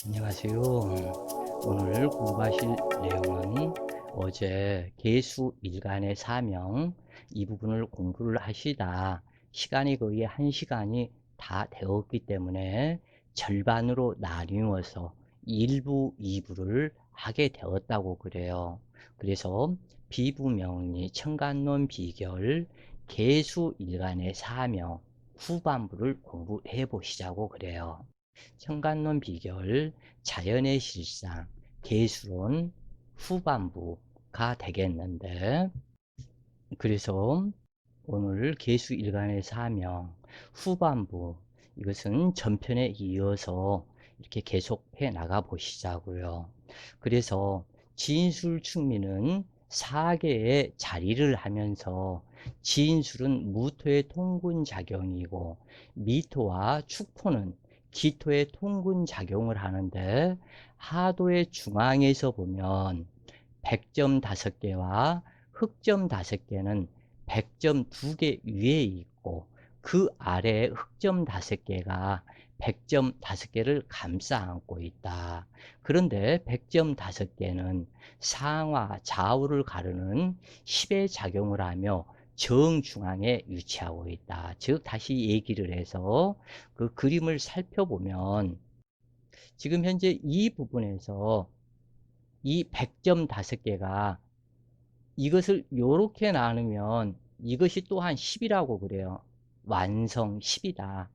안녕하세요. 오늘 공부하실 내용은 어제 계수 일간의 사명 이 부분을 공부를 하시다 시간이 거의 1시간이 다 되었기 때문에 절반으로 나뉘어서 1부, 2부를 하게 되었다고 그래요. 그래서 비부명리, 청간론 비결, 계수 일간의 사명 후반부를 공부해 보시자고 그래요. 청간론 비결, 자연의 실상, 계수론 후반부가 되겠는데, 그래서 오늘 계수 일간의 사명 후반부, 이것은 전편에 이어서 이렇게 계속해 나가 보시자고요. 그래서 진술충미는 사계의 자리를 하면서 진술은 무토의 통근작용이고 미토와 축토는 기토의 통근작용을 하는데, 하도의 중앙에서 보면 백점 5개와 흑점 5개는 백점 2개 위에 있고 그 아래에 흑점 5개가 백점 5개를 감싸 안고 있다. 그런데 백점 5개는 상하 좌우를 가르는 10의 작용을 하며 정중앙에 위치하고 있다. 즉 다시 얘기를 해서 그 그림을 살펴보면 지금 현재 이 부분에서 이 백점 5개가 이것을 요렇게 나누면 이것이 또한 10이라고 그래요. 완성 10이다.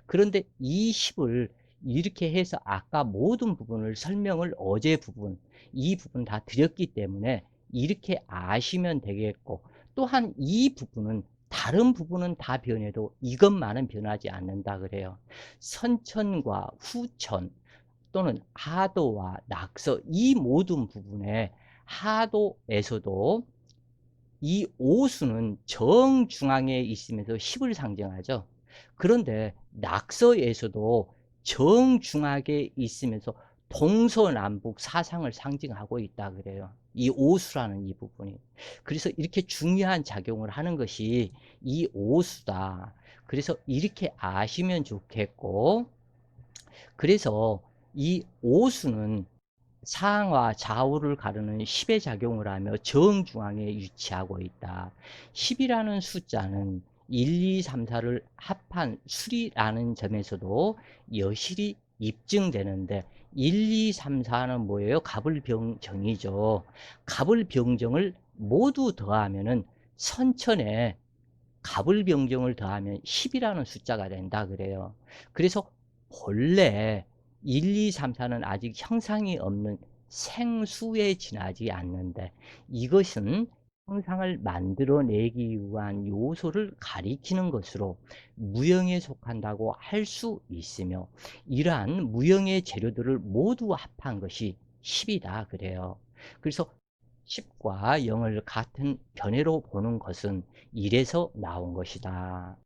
그런데 이 10을 이렇게 해서 아까 모든 부분을 설명을 어제 부분, 이 부분 다 드렸기 때문에 이렇게 아시면 되겠고, 또한 이 부분은 다른 부분은 다 변해도 이것만은 변하지 않는다 그래요. 선천과 후천 또는 하도와 낙서 이 모든 부분에 하도에서도 이 오수는 정중앙에 있으면서 10을 상징하죠. 그런데 낙서에서도 정중앙에 있으면서 동서남북 사상을 상징하고 있다 그래요. 이 오수라는 이 부분이. 그래서 이렇게 중요한 작용을 하는 것이 이 오수다. 그래서 이렇게 아시면 좋겠고, 그래서 이 오수는 상하 좌우를 가르는 10의 작용을 하며 정중앙에 위치하고 있다. 10이라는 숫자는 1, 2, 3, 4를 합한 수리라는 점에서도 여실히 입증되는데, 1, 2, 3, 4는 뭐예요? 갑을병정이죠. 갑을병정을 모두 더하면은 선천에 갑을병정을 더하면 10이라는 숫자가 된다 그래요. 그래서 본래 1, 2, 3, 4는 아직 형상이 없는 생수에 지나지 않는데, 이것은 형상을 만들어내기 위한 요소를 가리키는 것으로 무형에 속한다고 할 수 있으며, 이러한 무형의 재료들을 모두 합한 것이 10이다 그래요. 그래서 10과 0을 같은 변해로 보는 것은 이래서 나온 것이다.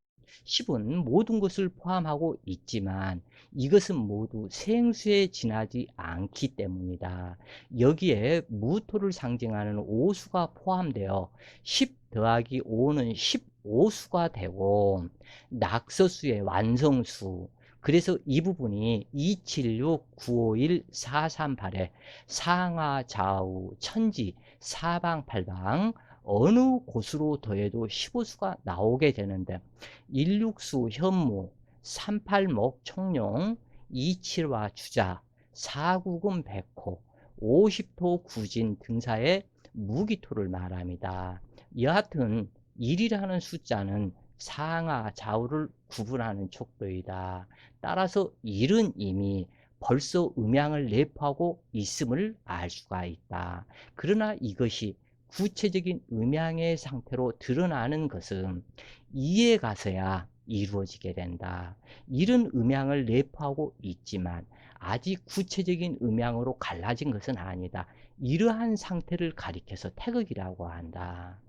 10은 모든 것을 포함하고 있지만 이것은 모두 생수에 지나지 않기 때문이다. 여기에 무토를 상징하는 오수가 포함되어 10 더하기 5는 15수가 되고, 낙서수의 완성수, 그래서 이 부분이 276, 951, 438에 상하 좌우 천지 사방팔방 어느 곳으로 더해도 15수가 나오게 되는데, 16수 현무, 38목 청룡, 27화 주자, 4국은 백호, 50토 구진 등사의 무기토를 말합니다. 여하튼 1이라는 숫자는 상하 좌우를 구분하는 척도이다. 따라서 1은 이미 벌써 음양을 내포하고 있음을 알 수가 있다. 그러나 이것이 구체적인 음양의 상태로 드러나는 것은 이에 가서야 이루어지게 된다. 이런 음양을 내포하고 있지만 아직 구체적인 음양으로 갈라진 것은 아니다. 이러한 상태를 가리켜서 태극이라고 한다.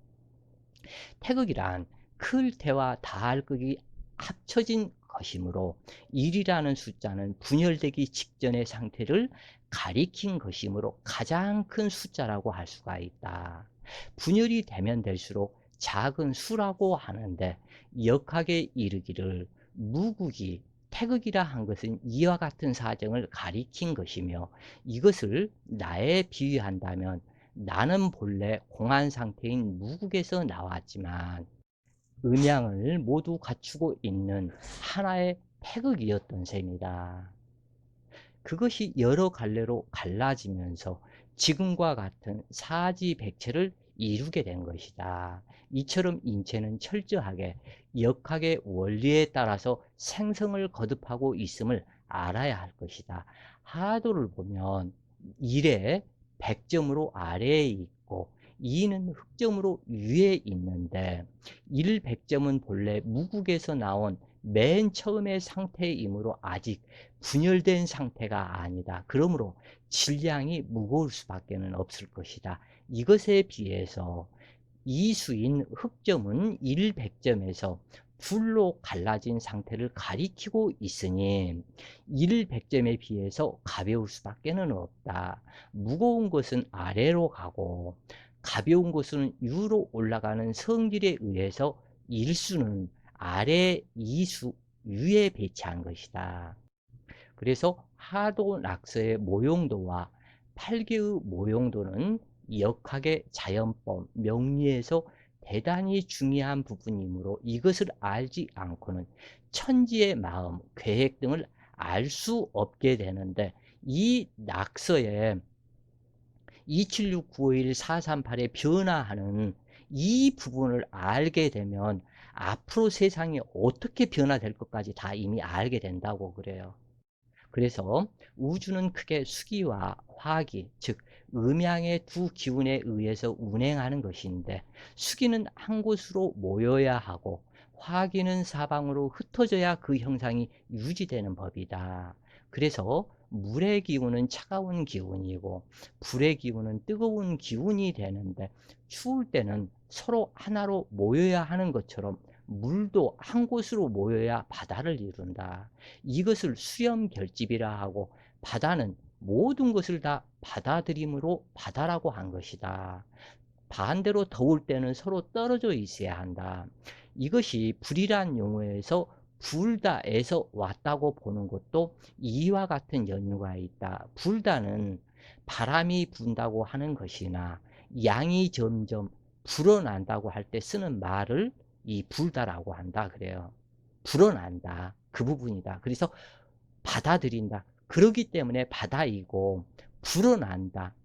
태극이란 클태와 다할극이 합쳐진 것이므로 1이라는 숫자는 분열되기 직전의 상태를 가리킨 것이므로 가장 큰 숫자라고 할 수가 있다. 분열이 되면 될수록 작은 수라고 하는데, 역학에 이르기를 무국이 태극이라 한 것은 이와 같은 사정을 가리킨 것이며, 이것을 나에 비유한다면 나는 본래 공한 상태인 무국에서 나왔지만 음양을 모두 갖추고 있는 하나의 태극이었던 셈이다. 그것이 여러 갈래로 갈라지면서 지금과 같은 사지백체를 이루게 된 것이다. 이처럼 인체는 철저하게 역학의 원리에 따라서 생성을 거듭하고 있음을 알아야 할 것이다. 하도를 보면 1에 100점으로 아래에 있고 2는 흑점으로 위에 있는데 1, 100점은 본래 무국에서 나온 맨 처음의 상태이므로 아직 분열된 상태가 아니다. 그러므로 질량이 무거울 수밖에 없을 것이다. 이것에 비해서 이수인 흑점은 1, 100점에서 불로 갈라진 상태를 가리키고 있으니 1, 100점에 비해서 가벼울 수밖에 없다. 무거운 것은 아래로 가고 가벼운 것은 위로 올라가는 성질에 의해서 일수는 아래, 이수, 위에 배치한 것이다. 그래서 하도 낙서의 모용도와 팔계의 모용도는 역학의 자연법, 명리에서 대단히 중요한 부분이므로 이것을 알지 않고는 천지의 마음, 계획 등을 알 수 없게 되는데, 이 낙서에 276951-438에 변화하는 이 부분을 알게 되면 앞으로 세상이 어떻게 변화될 것까지 다 이미 알게 된다고 그래요. 그래서 우주는 크게 수기와 화기, 즉 음양의 두 기운에 의해서 운행하는 것인데, 수기는 한 곳으로 모여야 하고 화기는 사방으로 흩어져야 그 형상이 유지되는 법이다. 그래서 물의 기운은 차가운 기운이고 불의 기운은 뜨거운 기운이 되는데, 추울 때는 서로 하나로 모여야 하는 것처럼 물도 한 곳으로 모여야 바다를 이룬다. 이것을 수염결집이라 하고, 바다는 모든 것을 다 받아들임으로 바다라고 한 것이다. 반대로 더울 때는 서로 떨어져 있어야 한다. 이것이 불이란 용어에서 불다에서 왔다고 보는 것도 이와 같은 연유가 있다. 불다는 바람이 분다고 하는 것이나 양이 점점 불어난다고 할 때 쓰는 말을 이 불다라고 한다 그래요. 불어난다. 그 부분이다. 그래서 받아들인다. 그러기 때문에 바다이고, 불어난다,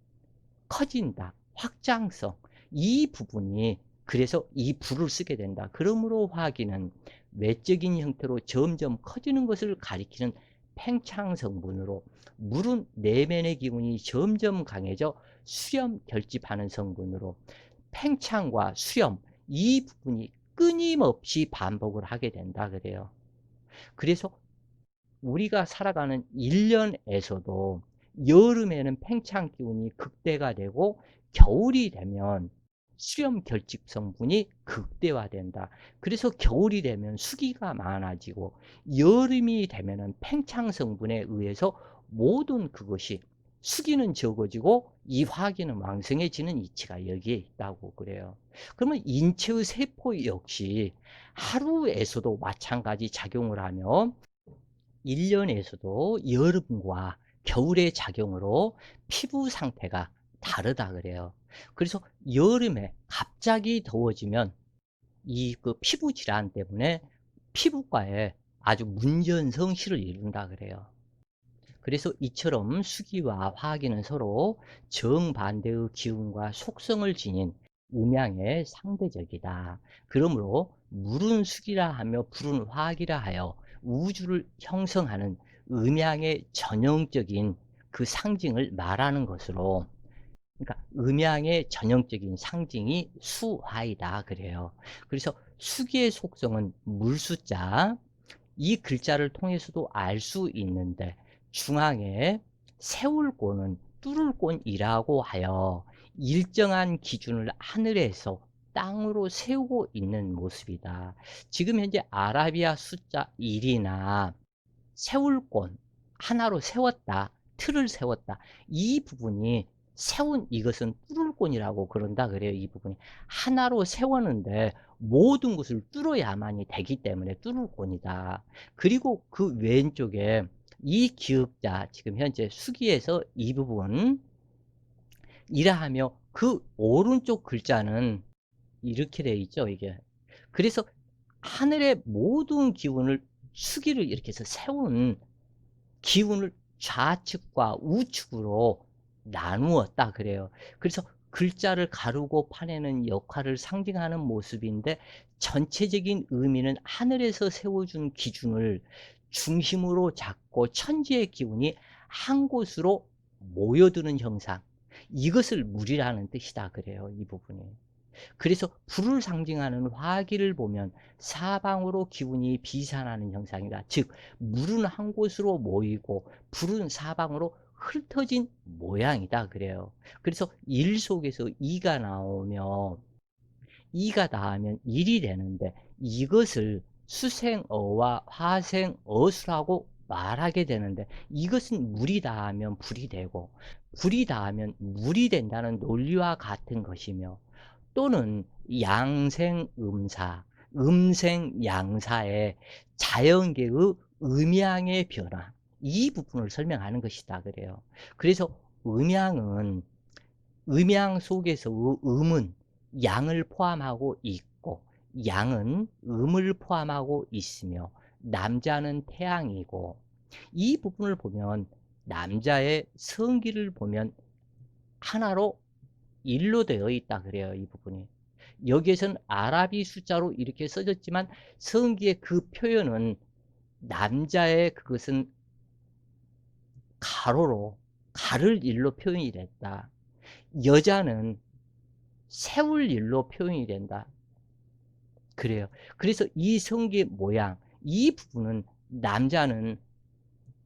커진다, 확장성, 이 부분이, 그래서 이 불을 쓰게 된다. 그러므로 화기는 외적인 형태로 점점 커지는 것을 가리키는 팽창 성분으로, 물은 내면의 기운이 점점 강해져 수렴 결집하는 성분으로, 팽창과 수렴, 이 부분이 끊임없이 반복을 하게 된다 그래요. 그래서 우리가 살아가는 1년에서도 여름에는 팽창 기운이 극대가 되고 겨울이 되면 수렴 결집 성분이 극대화된다. 그래서 겨울이 되면 수기가 많아지고 여름이 되면 팽창 성분에 의해서 모든 그것이, 수기는 적어지고 이 화기는 왕성해지는 이치가 여기에 있다고 그래요. 그러면 인체의 세포 역시 하루에서도 마찬가지 작용을 하며 1년에서도 여름과 겨울의 작용으로 피부 상태가 다르다 그래요. 그래서 여름에 갑자기 더워지면 이 그 피부 질환 때문에 피부과에 아주 문전성시를 이룬다 그래요. 그래서 이처럼 수기와 화기는 서로 정반대의 기운과 속성을 지닌 음양의 상대적이다. 그러므로 물은 수기라 하며 불은 화기라 하여 우주를 형성하는 음양의 전형적인 그 상징을 말하는 것으로, 그러니까 음양의 전형적인 상징이 수화이다 그래요. 그래서 수기의 속성은 물수자, 이 글자를 통해서도 알 수 있는데, 중앙에 세울 곤은 뚫을 곤이라고 하여 일정한 기준을 하늘에서 땅으로 세우고 있는 모습이다. 지금 현재 아라비아 숫자 1이나 세울 곤, 하나로 세웠다, 틀을 세웠다, 이 부분이 세운 이것은 뚫을곤이라고 그런다 그래요. 이 부분이. 하나로 세웠는데 모든 것을 뚫어야만이 되기 때문에 뚫을곤이다. 그리고 그 왼쪽에 이 기역자 지금 현재 수기에서 이 부분 이라하며 그 오른쪽 글자는 이렇게 되어 있죠, 이게. 그래서 하늘의 모든 기운을 수기를 이렇게 해서 세운 기운을 좌측과 우측으로 나누었다 그래요. 그래서 글자를 가르고 파내는 역할을 상징하는 모습인데 전체적인 의미는 하늘에서 세워준 기준을 중심으로 잡고 천지의 기운이 한 곳으로 모여드는 형상, 이것을 물이라는 뜻이다 그래요. 이 부분이. 그래서 불을 상징하는 화기를 보면 사방으로 기운이 비산하는 형상이다. 즉 물은 한 곳으로 모이고 불은 사방으로 흩어진 모양이다 그래요. 그래서 일 속에서 이가 나오며 이가 닿으면 일이 되는데 이것을 수생어와 화생어수라고 말하게 되는데 이것은 물이 닿으면 불이 되고 불이 닿으면 물이 된다는 논리와 같은 것이며 또는 양생음사, 음생양사의 자연계의 음양의 변화, 이 부분을 설명하는 것이다 그래요. 그래서 음양은 음양 속에서의 음은 양을 포함하고 있고 양은 음을 포함하고 있으며 남자는 태양이고 이 부분을 보면 남자의 성기를 보면 하나로 일로 되어 있다 그래요. 이 부분이. 여기에서는 아라비 숫자로 이렇게 써졌지만 성기의 그 표현은 남자의 그것은 가로로 가를 일로 표현이 됐다. 여자는 세울 일로 표현이 된다. 그래요. 그래서 이 성기의 모양, 이 부분은 남자는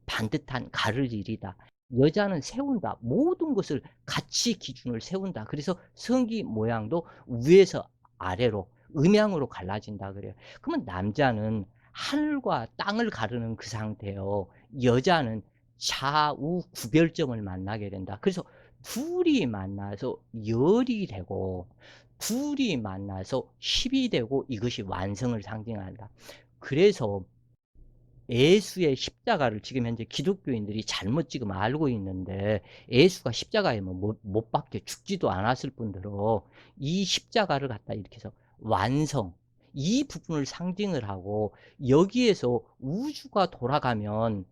반듯한 가를 일이다. 여자는 세운다. 모든 것을 같이 기준을 세운다. 그래서 성기 모양도 위에서 아래로 음양으로 갈라진다 그래요. 그러면 남자는 하늘과 땅을 가르는 그 상태요. 여자는 좌우 구별점을 만나게 된다. 그래서 둘이 만나서 열이 되고 둘이 만나서 10이 되고 이것이 완성을 상징한다. 그래서 예수의 십자가를 지금 현재 기독교인들이 잘못 지금 알고 있는데 예수가 십자가에 못 박혀 죽지도 않았을 뿐더러 이 십자가를 갖다 이렇게 해서 완성, 이 부분을 상징을 하고 여기에서 우주가 돌아가면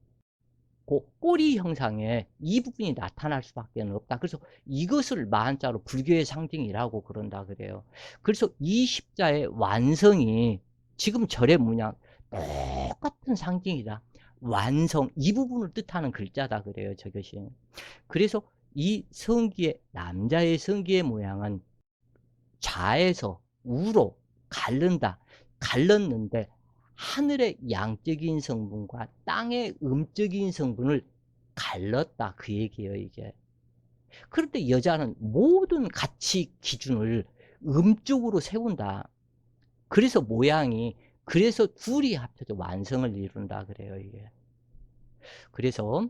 그 꼬리 형상의 이 부분이 나타날 수밖에 없다. 그래서 이것을 만자로 불교의 상징이라고 그런다 그래요. 그래서 이 십자의 완성이 지금 절의 문양 똑같은 상징이다. 완성, 이 부분을 뜻하는 글자다 그래요. 저것이. 그래서 이 성기의 남자의 성기의 모양은 좌에서 우로 갈른다. 갈랐는데 하늘의 양적인 성분과 땅의 음적인 성분을 갈랐다. 그 얘기예요, 이게. 그런데 여자는 모든 가치 기준을 음적으로 세운다. 그래서 모양이, 그래서 둘이 합쳐서 완성을 이룬다. 그래요, 이게. 그래서,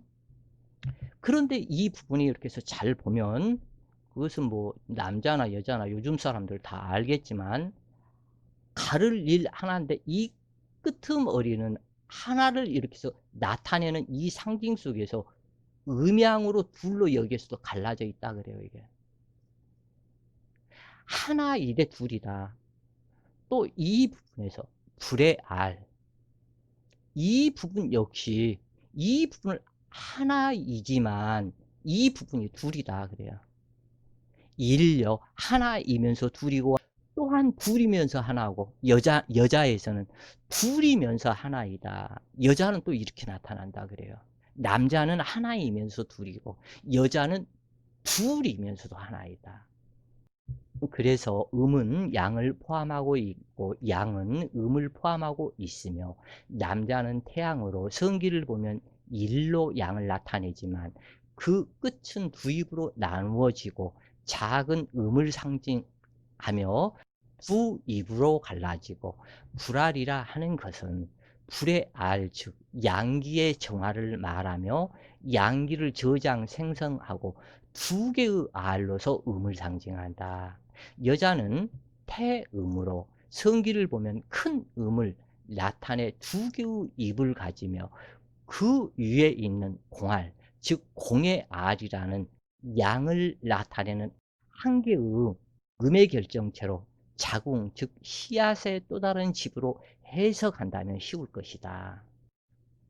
그런데 이 부분이 이렇게 해서 잘 보면, 그것은 뭐, 남자나 여자나 요즘 사람들 다 알겠지만, 가를 일 하나인데 이 끄트머리는 하나를 이렇게 해서 나타내는 이 상징 속에서 음양으로 둘로 여기서도 갈라져 있다 그래요. 이게 하나 일에 둘이다. 또 이 부분에서 불의 알, 이 부분 역시 이 부분을 하나이지만 이 부분이 둘이다 그래요. 일요 하나이면서 둘이고 또한 둘이면서 하나고 여자에서는 둘이면서 하나이다. 여자는 또 이렇게 나타난다 그래요. 남자는 하나이면서 둘이고 여자는 둘이면서도 하나이다. 그래서 음은 양을 포함하고 있고 양은 음을 포함하고 있으며 남자는 태양으로 성기를 보면 일로 양을 나타내지만 그 끝은 두 입으로 나누어지고 작은 음을 상징하며 두 입으로 갈라지고 불알이라 하는 것은 불의 알, 즉 양기의 정화를 말하며 양기를 저장 생성하고 두 개의 알로서 음을 상징한다. 여자는 태음으로 성기를 보면 큰 음을 나타내 두 개의 입을 가지며 그 위에 있는 공알, 즉 공의 알이라는 양을 나타내는 한 개의 음의 결정체로 자궁, 즉 씨앗의 또 다른 집으로 해석한다면 쉬울 것이다.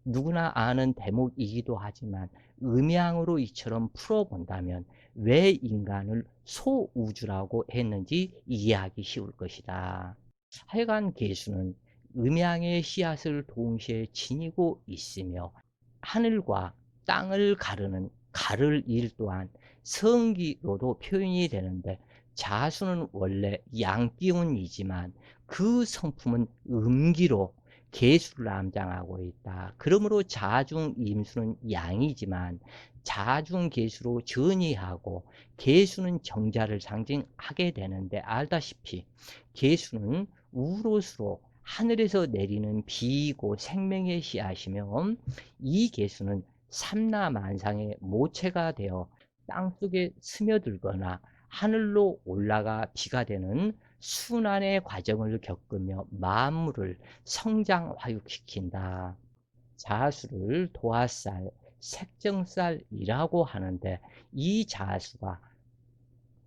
누구나 아는 대목이기도 하지만 음양으로 이처럼 풀어본다면 왜 인간을 소우주라고 했는지 이해하기 쉬울 것이다. 하여간 개수는 음양의 씨앗을 동시에 지니고 있으며 하늘과 땅을 가르는 가를 일 또한 성기로도 표현이 되는데, 자수는 원래 양기운이지만 그 성품은 음기로 개수를 암장하고 있다. 그러므로 자중 임수는 양이지만 자중 개수로 전이하고 개수는 정자를 상징하게 되는데, 알다시피 개수는 우로스로 하늘에서 내리는 비이고 생명의 씨앗이며 이 개수는 삼라만상의 모체가 되어 땅속에 스며들거나 하늘로 올라가 비가 되는 순환의 과정을 겪으며 만물을 성장 화육시킨다. 자수를 도화살, 색정살이라고 하는데, 이 자수가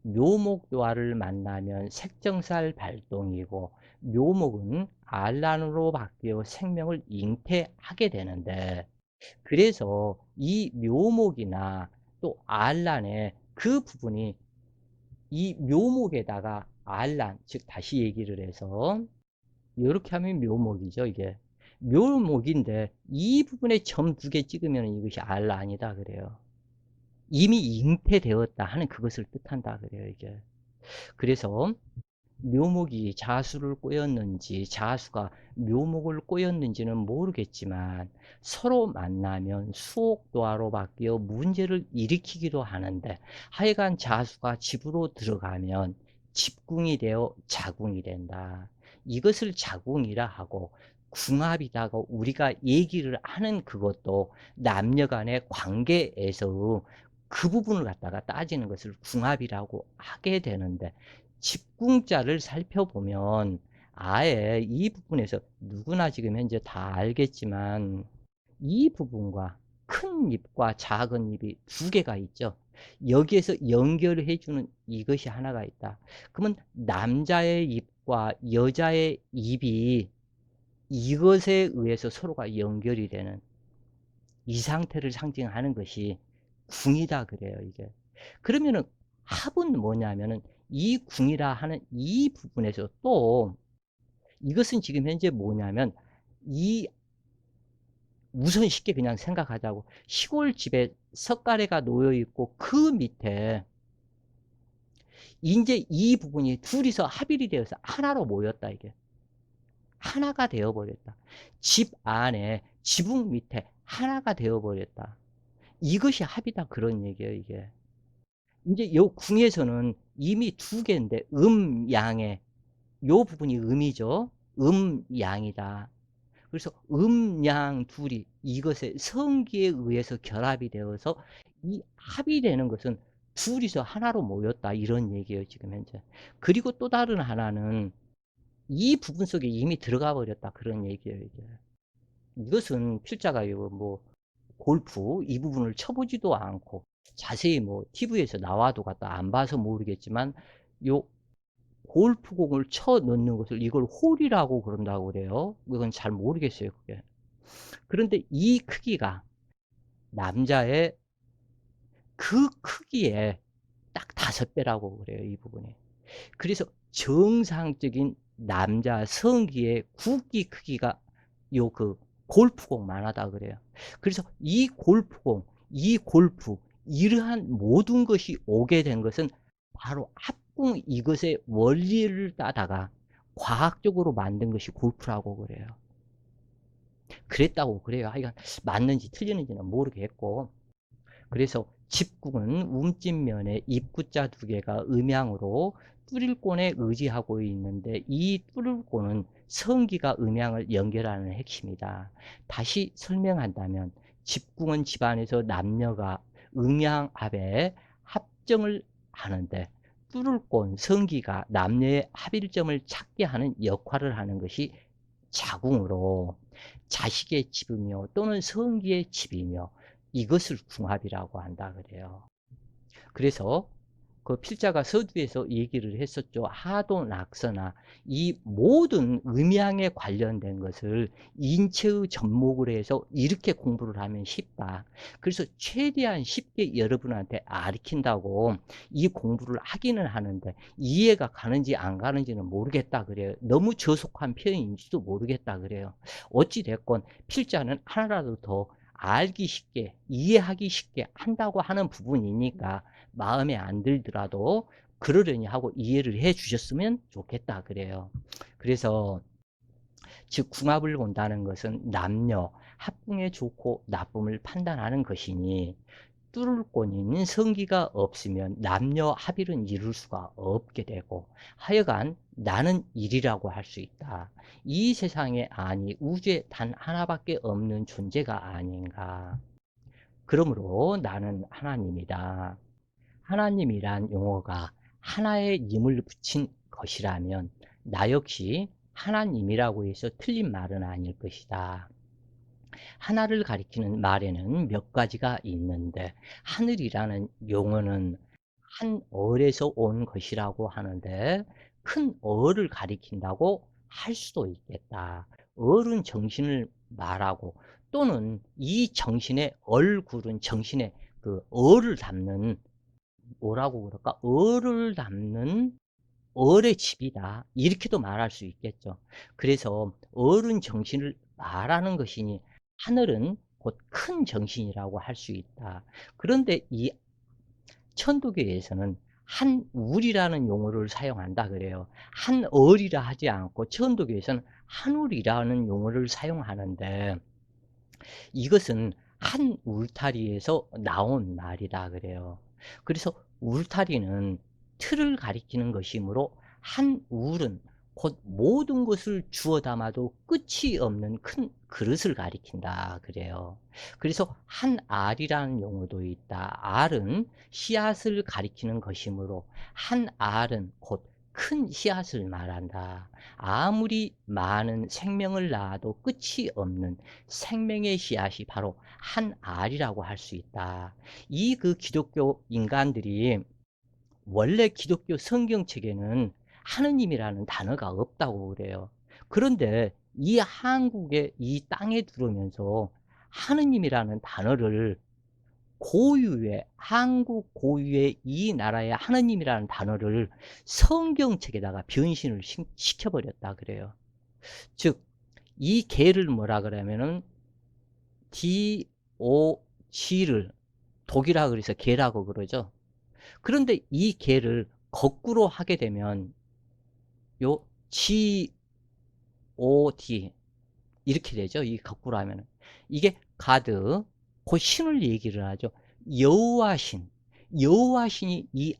묘목도화를 만나면 색정살 발동이고 묘목은 알란으로 바뀌어 생명을 잉태하게 되는데, 그래서 이 묘목이나 또 알란의 그 부분이 이 묘목에다가 알란, 즉 다시 얘기를 해서 이렇게 하면 묘목이죠, 이게. 묘목인데 이 부분에 점 두 개 찍으면 이것이 알란이다 그래요. 이미 잉태되었다 하는 그것을 뜻한다 그래요, 이게. 그래서 묘목이 자수를 꼬였는지 자수가 묘목을 꼬였는지는 모르겠지만 서로 만나면 수옥도화로 바뀌어 문제를 일으키기도 하는데, 하여간 자수가 집으로 들어가면 집궁이 되어 자궁이 된다. 이것을 자궁이라 하고 궁합이다고 우리가 얘기를 하는 그것도 남녀 간의 관계에서 그 부분을 갖다가 따지는 것을 궁합이라고 하게 되는데, 집궁자를 살펴보면 아예 이 부분에서 누구나 지금 현재 다 알겠지만 이 부분과 큰 입과 작은 입이 두 개가 있죠. 여기에서 연결해 주는 이것이 하나가 있다. 그러면 남자의 입과 여자의 입이 이것에 의해서 서로가 연결이 되는 이 상태를 상징하는 것이 궁이다 그래요, 이게. 그러면은 합은 뭐냐면은 이 궁이라 하는 이 부분에서 또 이것은 지금 현재 뭐냐면, 이 우선 쉽게 그냥 생각하자고, 시골집에 석가래가 놓여 있고 그 밑에 이제 이 부분이 둘이서 합일이 되어서 하나로 모였다, 이게. 하나가 되어 버렸다. 집 안에 지붕 밑에 하나가 되어 버렸다. 이것이 합이다 그런 얘기예요, 이게. 이제 요 궁에서는 이미 두 개인데 양의 요 부분이 음이죠. 양이다. 그래서 양 둘이 이것의 성기에 의해서 결합이 되어서 이 합이 되는 것은 둘이서 하나로 모였다 이런 얘기예요, 지금 현재. 그리고 또 다른 하나는 이 부분 속에 이미 들어가 버렸다 그런 얘기예요, 이게. 이것은 필자가 이거 뭐 골프 이 부분을 쳐보지도 않고 자세히 뭐 TV에서 나와도 갖다 안 봐서 모르겠지만, 요 골프공을 쳐 넣는 것을 이걸 홀이라고 그런다고 그래요. 그건 잘 모르겠어요, 그게. 그런데 이 크기가 남자의 그 크기에 딱 5배라고 그래요, 이 부분이. 그래서 정상적인 남자 성기의 굵기 크기가 요 그 골프공만 하다 그래요. 그래서 이 골프공, 이 골프, 이러한 모든 것이 오게 된 것은 바로 합궁 이것의 원리를 따다가 과학적으로 만든 것이 골프라고 그래요. 그랬다고 그래요. 하여간 맞는지 틀리는지는 모르겠고. 그래서 집궁은 움집면에 입구자 두 개가 음양으로 뚜릴곤에 의지하고 있는데 이 뚜릴곤은 성기가 음양을 연결하는 핵심이다. 다시 설명한다면 집궁은 집안에서 남녀가 음양합에 합정을 하는데 뚜릴곤 성기가 남녀의 합일점을 찾게 하는 역할을 하는 것이 자궁으로 자식의 집이며 또는 성기의 집이며 이것을 궁합이라고 한다 그래요. 그래서 그 필자가 서두에서 얘기를 했었죠. 하도 낙서나 이 모든 음양에 관련된 것을 인체의 접목을 해서 이렇게 공부를 하면 쉽다. 그래서 최대한 쉽게 여러분한테 가르친다고 이 공부를 하기는 하는데 이해가 가는지 안 가는지는 모르겠다 그래요. 너무 저속한 표현인지도 모르겠다 그래요. 어찌 됐건 필자는 하나라도 더 알기 쉽게 이해하기 쉽게 한다고 하는 부분이니까 마음에 안 들더라도 그러려니 하고 이해를 해 주셨으면 좋겠다 그래요. 그래서 즉 궁합을 본다는 것은 남녀 합궁에 좋고 나쁨을 판단하는 것이니 뚜룰권인 성기가 없으면 남녀 합일은 이룰 수가 없게 되고 하여간 나는 일이라고 할 수 있다. 이 세상에 아니 우주에 단 하나밖에 없는 존재가 아닌가. 그러므로 나는 하나님이다. 하나님이란 용어가 하나의 님을 붙인 것이라면 나 역시 하나님이라고 해서 틀린 말은 아닐 것이다. 하나를 가리키는 말에는 몇 가지가 있는데 하늘이라는 용어는 한 얼에서 온 것이라고 하는데 큰 얼을 가리킨다고 할 수도 있겠다. 얼은 정신을 말하고 또는 이 정신의 얼굴은 정신의 그 얼을 담는 뭐라고 그럴까? 얼을 담는 얼의 집이다. 이렇게도 말할 수 있겠죠. 그래서 얼은 정신을 말하는 것이니 하늘은 곧 큰 정신이라고 할 수 있다. 그런데 이 천도교에서는 한울이라는 용어를 사용한다 그래요. 한얼이라 하지 않고 천도교에서는 한울이라는 용어를 사용하는데 이것은 한 울타리에서 나온 말이다 그래요. 그래서 울타리는 틀을 가리키는 것이므로 한 울은 곧 모든 것을 주워 담아도 끝이 없는 큰 그릇을 가리킨다 그래요. 그래서 한 알이라는 용어도 있다. 알은 씨앗을 가리키는 것이므로 한 알은 곧 큰 씨앗을 말한다. 아무리 많은 생명을 낳아도 끝이 없는 생명의 씨앗이 바로 한 알이라고 할 수 있다. 이 그 기독교 인간들이 원래 기독교 성경책에는 하느님이라는 단어가 없다고 그래요. 그런데 이 한국의 이 땅에 들어오면서 하느님이라는 단어를 고유의 한국 고유의 이 나라의 하느님이라는 단어를 성경책에다가 변신을 시켜버렸다 그래요. 즉 이 개를 뭐라 그러면은 DOG를 독이라 그래서 개라고 그러죠. 그런데 이 개를 거꾸로 하게 되면 요 GOD 이렇게 되죠. 이 거꾸로 하면은 이게 가드 그 신을 얘기를 하죠. 여호와신 여호와신이 이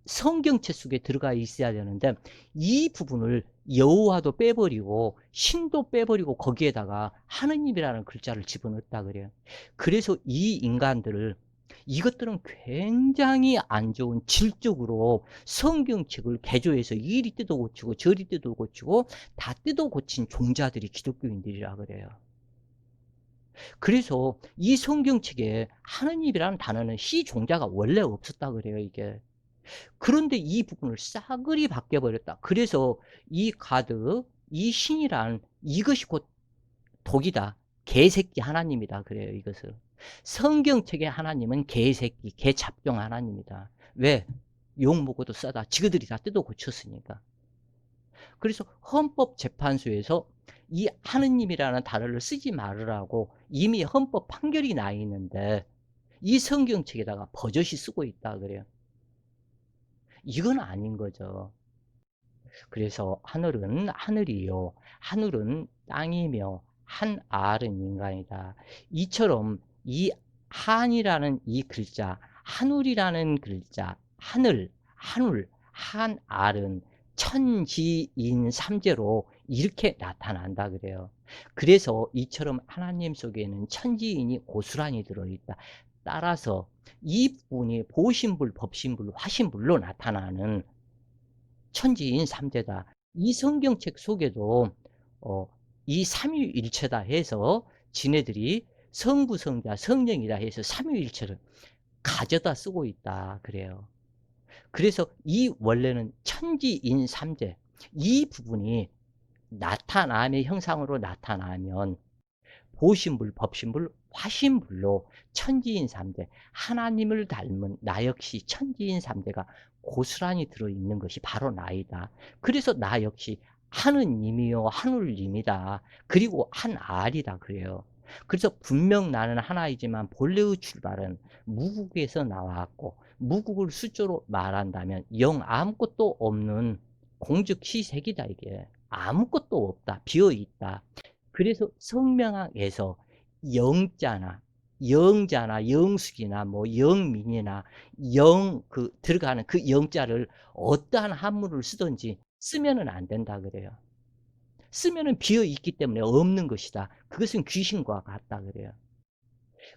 성경책 속에 들어가 있어야 되는데 이 부분을 여호와도 빼버리고 신도 빼버리고 거기에다가 하느님이라는 글자를 집어넣었다 그래요. 그래서 이 인간들을 이것들은 굉장히 안 좋은 질적으로 성경책을 개조해서 이리 뜯어 고치고 저리 뜯어 고치고 다 뜯어 고친 종자들이 기독교인들이라 그래요. 그래서 이 성경책에 하느님이라는 단어는 시 종자가 원래 없었다 그래요 이게. 그런데 이 부분을 싸그리 바뀌어버렸다. 그래서 이 가드, 이 신이란 이것이 곧 독이다. 개새끼 하나님이다. 그래요, 이것을. 성경책의 하나님은 개새끼, 개잡종 하나님이다. 왜? 욕 먹어도 싸다. 지그들이 다 뜯어 고쳤으니까. 그래서 헌법재판소에서 이 하느님이라는 단어를 쓰지 말으라고 이미 헌법 판결이 나 있는데 이 성경책에다가 버젓이 쓰고 있다. 그래요. 이건 아닌 거죠. 그래서 하늘은 하늘이요. 하늘은 땅이며 한 알은 인간이다. 이처럼 이 한이라는 이 글자, 한울이라는 글자, 하늘, 한울, 한알은 천지인 삼재로 이렇게 나타난다 그래요. 그래서 이처럼 하나님 속에는 천지인이 고스란히 들어있다. 따라서 이 부분이 보신불, 법신불, 화신불로 나타나는 천지인 삼재다. 이 성경책 속에도 어, 이 삼위일체다 해서 지네들이 성부, 성자, 성령이다 해서 삼위일체를 가져다 쓰고 있다 그래요. 그래서 이 원래는 천지인 삼재, 이 부분이 나타남의 형상으로 나타나면 보신불, 법신불, 화신불로 천지인 삼재, 하나님을 닮은 나 역시 천지인 삼재가 고스란히 들어있는 것이 바로 나이다. 그래서 나 역시 하느님이요 하늘님이다. 그리고 한알이다 그래요. 그래서 분명 나는 하나이지만 본래의 출발은 무국에서 나왔고, 무국을 숫자로 말한다면 영 아무것도 없는 공즉시색이다. 이게 아무것도 없다, 비어있다. 그래서 성명학에서 영자나 영자나 영숙이나 뭐 영민이나 영 들어가는 그 영자를 어떠한 한문을 쓰든지 쓰면은 안 된다 그래요. 쓰면은 비어 있기 때문에 없는 것이다. 그것은 귀신과 같다 그래요.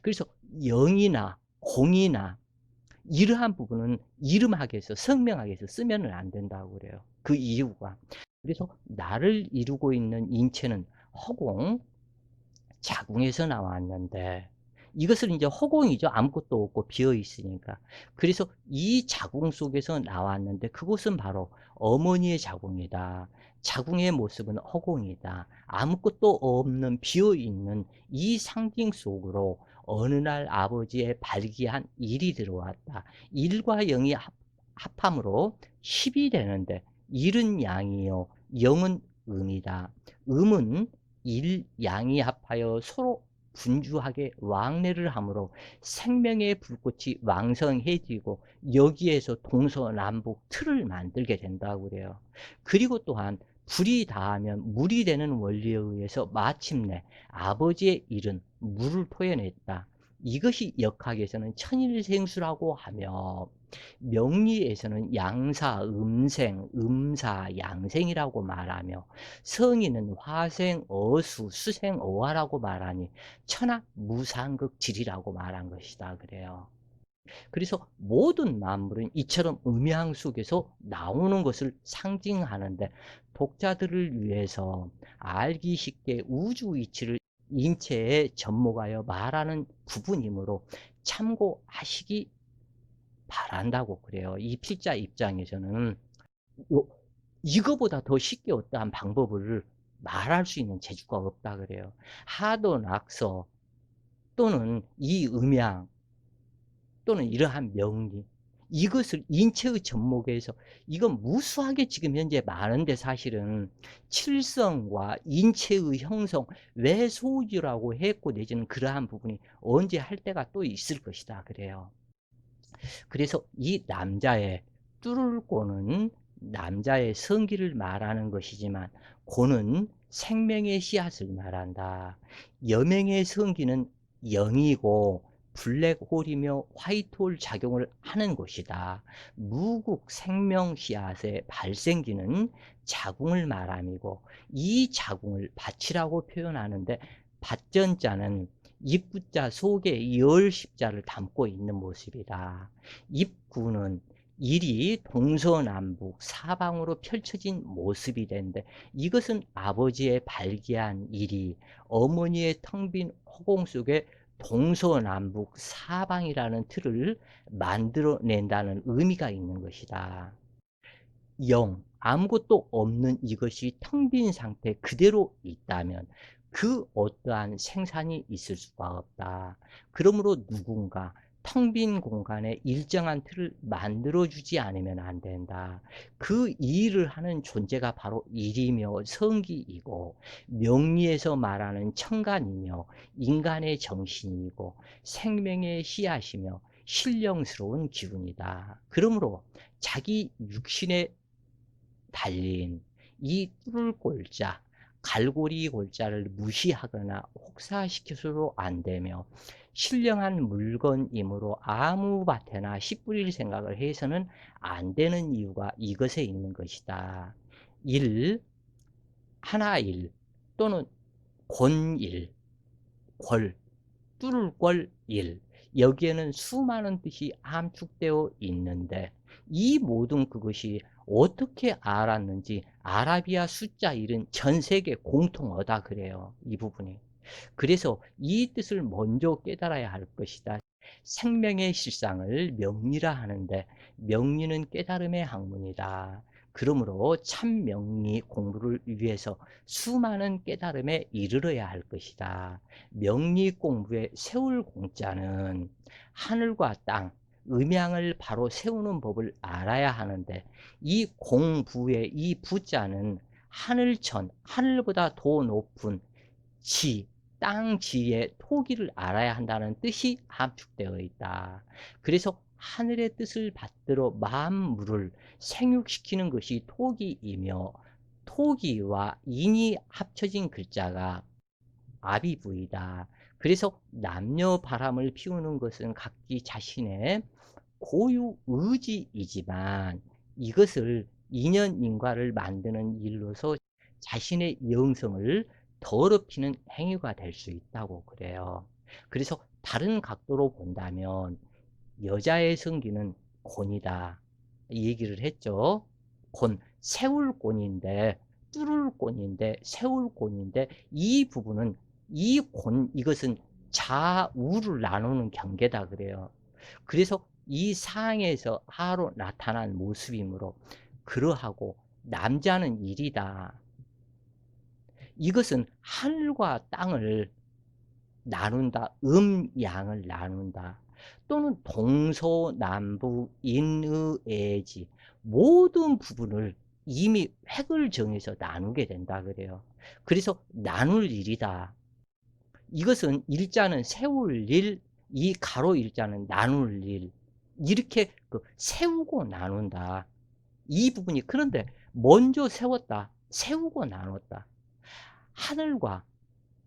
그래서 영이나 공이나 이러한 부분은 이름학에서 성명학에서 쓰면은 안 된다고 그래요. 그 이유가. 그래서 나를 이루고 있는 인체는 허공, 자궁에서 나왔는데, 이것을 이제 허공이죠. 아무것도 없고 비어 있으니까. 그래서 이 자궁 속에서 나왔는데 그곳은 바로 어머니의 자궁이다. 자궁의 모습은 허공이다. 아무것도 없는 비어 있는 이 상징 속으로 어느 날 아버지의 발기한 일이 들어왔다. 일과 영이 합함으로 10이 되는데, 일은 양이요 영은 음이다. 음은 일, 양이 합하여 서로 분주하게 왕래를 하므로 생명의 불꽃이 왕성해지고 여기에서 동서남북 틀을 만들게 된다고 그래요. 그리고 또한 불이 닿으면 물이 되는 원리에 의해서 마침내 아버지의 일은 물을 토해냈다. 이것이 역학에서는 천일생수라고 하며, 명리에서는 양사, 음생, 음사, 양생이라고 말하며, 성인은 화생, 어수, 수생, 어화라고 말하니 천하 무상극질이라고 말한 것이다 그래요. 그래서 모든 만물은 이처럼 음양 속에서 나오는 것을 상징하는데, 독자들을 위해서 알기 쉽게 우주 이치를 인체에 접목하여 말하는 부분이므로 참고하시기 바란다고 그래요. 이 필자 입장에서는 요 이거보다 더 쉽게 어떠한 방법을 말할 수 있는 재주가 없다 그래요. 하도 낙서 또는 이 음양 또는 이러한 명리, 이것을 인체의 접목에서, 이건 무수하게 지금 현재 많은데, 사실은 칠성과 인체의 형성, 외소유라고 했고 내지는 그러한 부분이 언제 할 때가 또 있을 것이다 그래요. 그래서 이 남자의 뚫을고는 남자의 성기를 말하는 것이지만, 고는 생명의 씨앗을 말한다. 여명의 성기는 영이고 블랙홀이며 화이트홀 작용을 하는 곳이다. 무국 생명 씨앗의 발생기는 자궁을 말함이고, 이 자궁을 밭이라고 표현하는데, 밭전자는 입구자 속에 열 십자를 담고 있는 모습이다. 입구는 일이 동서남북 사방으로 펼쳐진 모습이 되는데, 이것은 아버지의 발기한 일이 어머니의 텅 빈 허공 속에 동서남북 사방이라는 틀을 만들어낸다는 의미가 있는 것이다. 영, 아무것도 없는 이것이 텅 빈 상태 그대로 있다면 그 어떠한 생산이 있을 수가 없다. 그러므로 누군가 텅 빈 공간에 일정한 틀을 만들어주지 않으면 안 된다. 그 일을 하는 존재가 바로 일이며 성기이고, 명리에서 말하는 천간이며 인간의 정신이고 생명의 씨앗이며 신령스러운 기운이다. 그러므로 자기 육신의 달린 이 뚫을 골자, 갈고리 골자를 무시하거나 혹사시켜서도 안 되며 신령한 물건이므로 아무 밭에나 씨 뿌릴 생각을 해서는 안 되는 이유가 이것에 있는 것이다. 일, 하나일 또는 권일, 궐, 뚫을 꼴 일. 여기에는 수많은 뜻이 함축되어 있는데 이 모든 그것이 어떻게 알았는지 아라비아 숫자 1은 전 세계 공통어다 그래요. 이 부분이. 그래서 이 뜻을 먼저 깨달아야 할 것이다. 생명의 실상을 명리라 하는데 명리는 깨달음의 학문이다. 그러므로 참 명리 공부를 위해서 수많은 깨달음에 이르러야 할 것이다. 명리 공부의 세울 공자는 하늘과 땅, 음양을 바로 세우는 법을 알아야 하는데 이 공부의 이 부자는 하늘천, 하늘보다 더 높은 지, 땅지의 토기를 알아야 한다는 뜻이 함축되어 있다. 그래서 하늘의 뜻을 받들어 만물을 생육시키는 것이 토기이며 토기와 인이 합쳐진 글자가 아비부이다. 그래서 남녀 바람을 피우는 것은 각기 자신의 고유 의지이지만 이것을 인연인과를 만드는 일로서 자신의 영성을 더럽히는 행위가 될 수 있다고 그래요. 그래서 다른 각도로 본다면 여자의 성기는 곤이다. 이 얘기를 했죠. 곤, 세울 곤인데 뚫을 곤인데 세울 곤인데 이 부분은 이 곤, 이것은 좌우를 나누는 경계다 그래요. 그래서 이 상에서 하로 나타난 모습이므로 그러하고 남자는 일이다. 이것은 하늘과 땅을 나눈다. 음양을 나눈다. 또는 동서남북 인의애지 모든 부분을 이미 획을 정해서 나누게 된다 그래요. 그래서 나눌 일이다. 이것은 일자는 세울 일, 이 가로 일자는 나눌 일. 이렇게 세우고 나눈다. 이 부분이 그런데 먼저 세웠다. 세우고 나눴다. 하늘과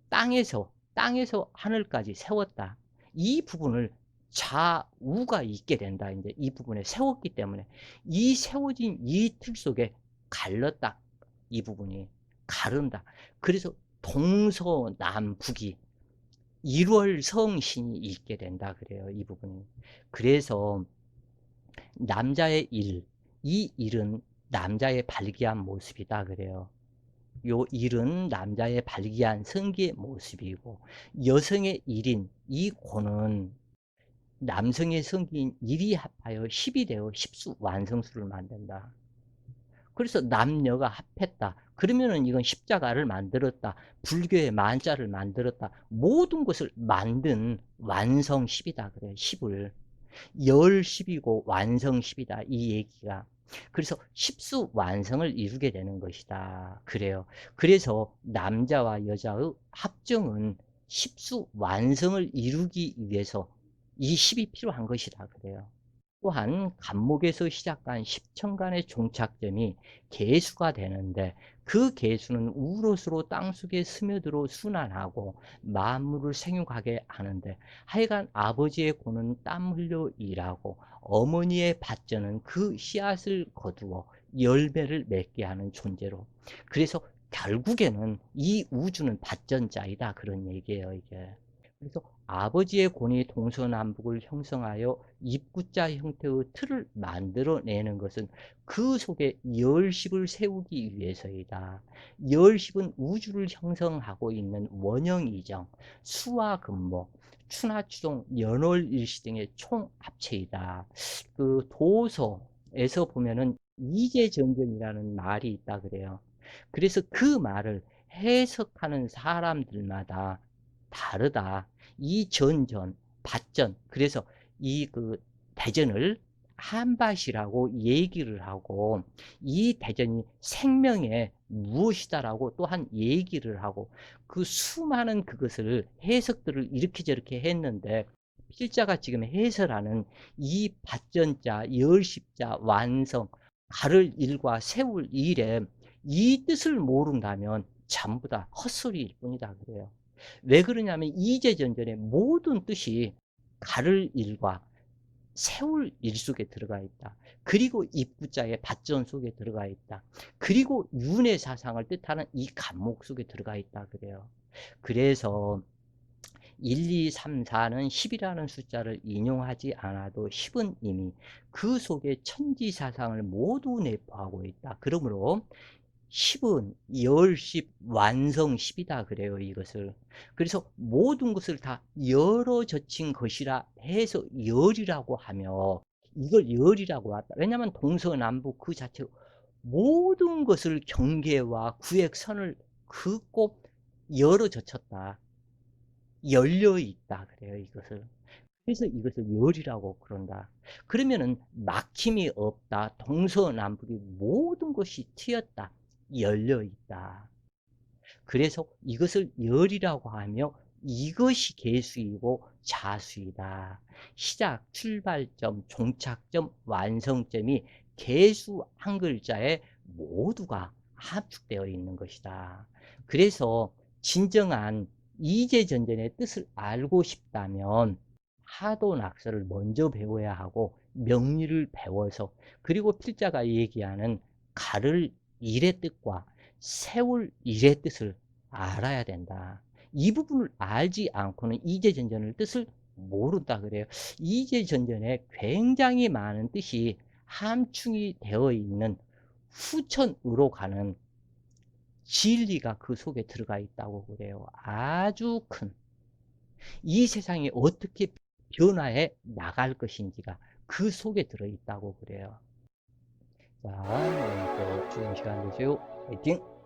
땅에서 하늘까지 세웠다. 이 부분을 좌우가 있게 된다. 이제 이 부분에 세웠기 때문에 이 세워진 이 틀 속에 갈랐다. 이 부분이 가른다. 그래서 동서남북이 일월성신이 있게 된다 그래요. 이 부분이. 그래서 남자의 일, 이 일은 남자의 발기한 모습이다 그래요. 요 일은 남자의 발기한 성기의 모습이고 여성의 일인 이 고는 남성의 성기인 일이 합하여 10이 되어 십수 완성수를 만든다. 그래서 남녀가 합했다. 그러면은 이건 십자가를 만들었다. 불교의 만자를 만들었다. 모든 것을 만든 완성 10이다 그래요. 10을. 열 10이고 완성 10이다. 이 얘기가. 그래서 십수 완성을 이루게 되는 것이다. 그래요. 그래서 남자와 여자의 합정은 십수 완성을 이루기 위해서 이 10이 필요한 것이다. 그래요. 또한 간목에서 시작한 십천간의 종착점이 개수가 되는데 그 개수는 우롯으로 땅속에 스며들어 순환하고 만물을 생육하게 하는데 하여간 아버지의 고는 땀 흘려 일하고 어머니의 밭전은 그 씨앗을 거두어 열매를 맺게 하는 존재로 그래서 결국에는 이 우주는 밭전자이다 그런 얘기예요 이게. 그래서 아버지의 권위 동서남북을 형성하여 입구자 형태의 틀을 만들어내는 것은 그 속에 열십을 세우기 위해서이다. 열십은 우주를 형성하고 있는 원형이정, 수와 금목, 추나추동, 연월일시 등의 총합체이다. 그 도서에서 보면은 이계정견이라는 말이 있다 그래요. 그래서 그 말을 해석하는 사람들마다 다르다. 이 전전, 밭전. 그래서 이 대전을 한밭이라고 얘기를 하고 이 대전이 생명의 무엇이다라고 또한 얘기를 하고 그 수많은 그것을 해석들을 이렇게 저렇게 했는데 필자가 지금 해설하는 이 밭전자, 열십자, 완성, 가를 일과 세울 일에 이 뜻을 모른다면 전부 다 헛소리일 뿐이다 그래요. 왜 그러냐면 이제전전의 모든 뜻이 가를 일과 세울 일 속에 들어가 있다. 그리고 입구자의 받전 속에 들어가 있다. 그리고 윤회 사상을 뜻하는 이 간목 속에 들어가 있다 그래요. 그래서 1, 2, 3, 4는 10이라는 숫자를 인용하지 않아도 10은 이미 그 속에 천지 사상을 모두 내포하고 있다. 그러므로 10은 열 10, 완성 10이다 그래요, 이것을. 그래서 모든 것을 다 열어 젖힌 것이라 해서 열이라고 하며 이걸 열이라고 한다. 왜냐하면 동서남북 그 자체로 모든 것을 경계와 구획선을 긋고 열어 젖혔다. 열려 있다 그래요, 이것을. 그래서 이것을 열이라고 그런다. 그러면은 막힘이 없다. 동서남북이 모든 것이 트였다. 열려 있다. 그래서 이것을 열이라고 하며 이것이 개수이고 자수이다. 시작, 출발점, 종착점, 완성점이 개수 한 글자에 모두가 함축되어 있는 것이다. 그래서 진정한 이제전전의 뜻을 알고 싶다면 하도낙서를 먼저 배워야 하고 명리를 배워서 그리고 필자가 얘기하는 가를 일의 뜻과 세울 일의 뜻을 알아야 된다. 이 부분을 알지 않고는 이제전전의 뜻을 모른다 그래요. 이제전전에 굉장히 많은 뜻이 함축이 되어 있는 후천으로 가는 진리가 그 속에 들어가 있다고 그래요. 아주 큰. 이 세상이 어떻게 변화해 나갈 것인지가 그 속에 들어있다고 그래요. 자, 오늘도 좋은 시간 되세요. 화이팅!